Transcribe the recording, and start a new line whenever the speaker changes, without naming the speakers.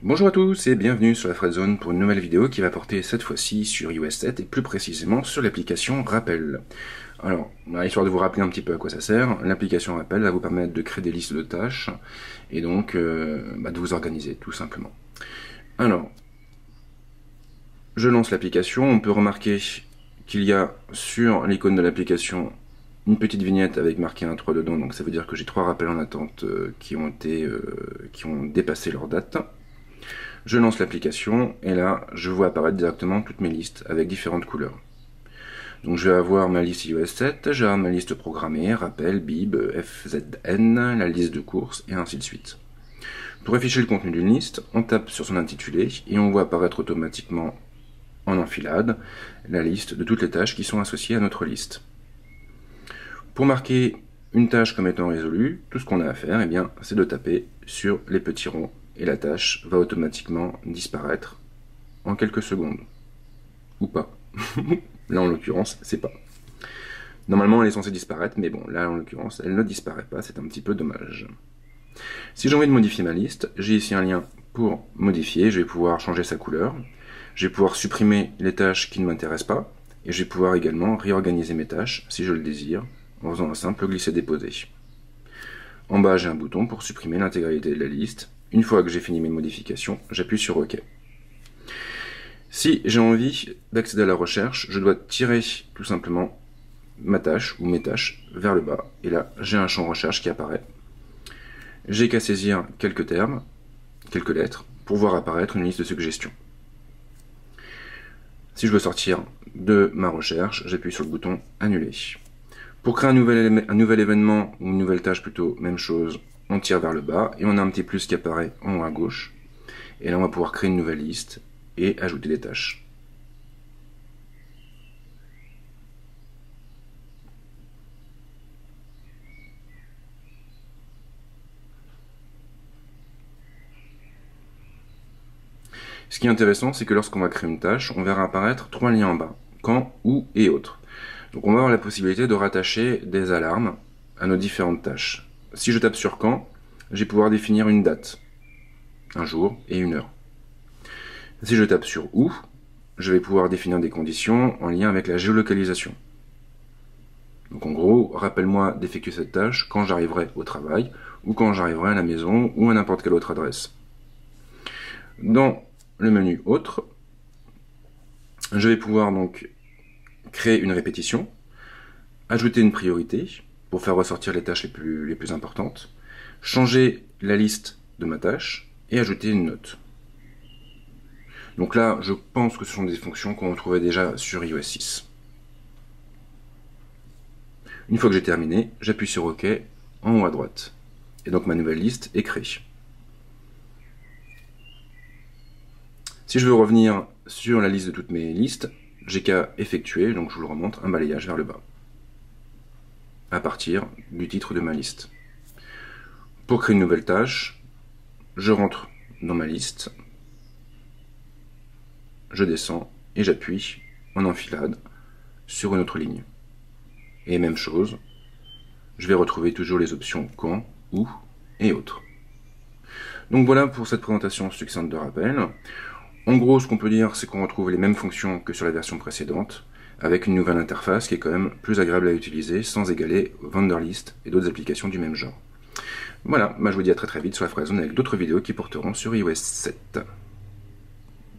Bonjour à tous et bienvenue sur la Fredzone pour une nouvelle vidéo qui va porter cette fois-ci sur iOS 7 et plus précisément sur l'application Rappel. Alors, histoire de vous rappeler un petit peu à quoi ça sert, l'application Rappel va vous permettre de créer des listes de tâches et donc de vous organiser tout simplement. Alors, je lance l'application, on peut remarquer qu'il y a sur l'icône de l'application une petite vignette avec marqué un 3 dedans, donc ça veut dire que j'ai 3 rappels en attente qui ont dépassé leur date. Je lance l'application et là je vois apparaître directement toutes mes listes avec différentes couleurs. Donc je vais avoir ma liste iOS 7, je vais avoir ma liste programmée, rappel, bib, FZN, la liste de courses et ainsi de suite. Pour afficher le contenu d'une liste, on tape sur son intitulé et on voit apparaître automatiquement en enfilade la liste de toutes les tâches qui sont associées à notre liste. Pour marquer une tâche comme étant résolue, tout ce qu'on a à faire, c'est de taper sur les petits ronds et la tâche va automatiquement disparaître en quelques secondes. Ou pas. Là en l'occurrence, c'est pas. Normalement elle est censée disparaître, mais bon, là en l'occurrence, elle ne disparaît pas, c'est un petit peu dommage. Si j'ai envie de modifier ma liste, j'ai ici un lien pour modifier, je vais pouvoir changer sa couleur, je vais pouvoir supprimer les tâches qui ne m'intéressent pas, et je vais pouvoir également réorganiser mes tâches, si je le désire, en faisant un simple glisser-déposer. En bas, j'ai un bouton pour supprimer l'intégralité de la liste. Une fois que j'ai fini mes modifications, j'appuie sur OK. Si j'ai envie d'accéder à la recherche, je dois tirer tout simplement ma tâche ou mes tâches vers le bas. Et là, j'ai un champ recherche qui apparaît. J'ai qu'à saisir quelques termes, quelques lettres, pour voir apparaître une liste de suggestions. Si je veux sortir de ma recherche, j'appuie sur le bouton Annuler. Pour créer un nouvel événement, ou une nouvelle tâche plutôt, même chose, on tire vers le bas et on a un petit plus qui apparaît en haut à gauche. Et là, on va pouvoir créer une nouvelle liste et ajouter des tâches. Ce qui est intéressant, c'est que lorsqu'on va créer une tâche, on verra apparaître 3 liens en bas, quand, où et autres. Donc on va avoir la possibilité de rattacher des alarmes à nos différentes tâches. Si je tape sur quand, je vais pouvoir définir une date, un jour et une heure. Si je tape sur où, je vais pouvoir définir des conditions en lien avec la géolocalisation. Donc en gros, rappelle-moi d'effectuer cette tâche quand j'arriverai au travail, ou quand j'arriverai à la maison, ou à n'importe quelle autre adresse. Dans le menu Autres, je vais pouvoir donc créer une répétition, ajouter une priorité pour faire ressortir les tâches les plus importantes, changer la liste de ma tâche et ajouter une note. Donc là, je pense que ce sont des fonctions qu'on retrouvait déjà sur iOS 6. Une fois que j'ai terminé, j'appuie sur OK en haut à droite. Et donc ma nouvelle liste est créée. Si je veux revenir sur la liste de toutes mes listes, j'ai qu'à effectuer, donc je vous le remontre, un balayage vers le bas, à partir du titre de ma liste. Pour créer une nouvelle tâche, je rentre dans ma liste, je descends et j'appuie en enfilade sur une autre ligne. Et même chose, je vais retrouver toujours les options quand, où et autres. Donc voilà pour cette présentation succincte de rappel. En gros, ce qu'on peut dire, c'est qu'on retrouve les mêmes fonctions que sur la version précédente, avec une nouvelle interface qui est quand même plus agréable à utiliser, sans égaler Wunderlist et d'autres applications du même genre. Voilà, je vous dis à très vite sur la Fredzone avec d'autres vidéos qui porteront sur iOS 7.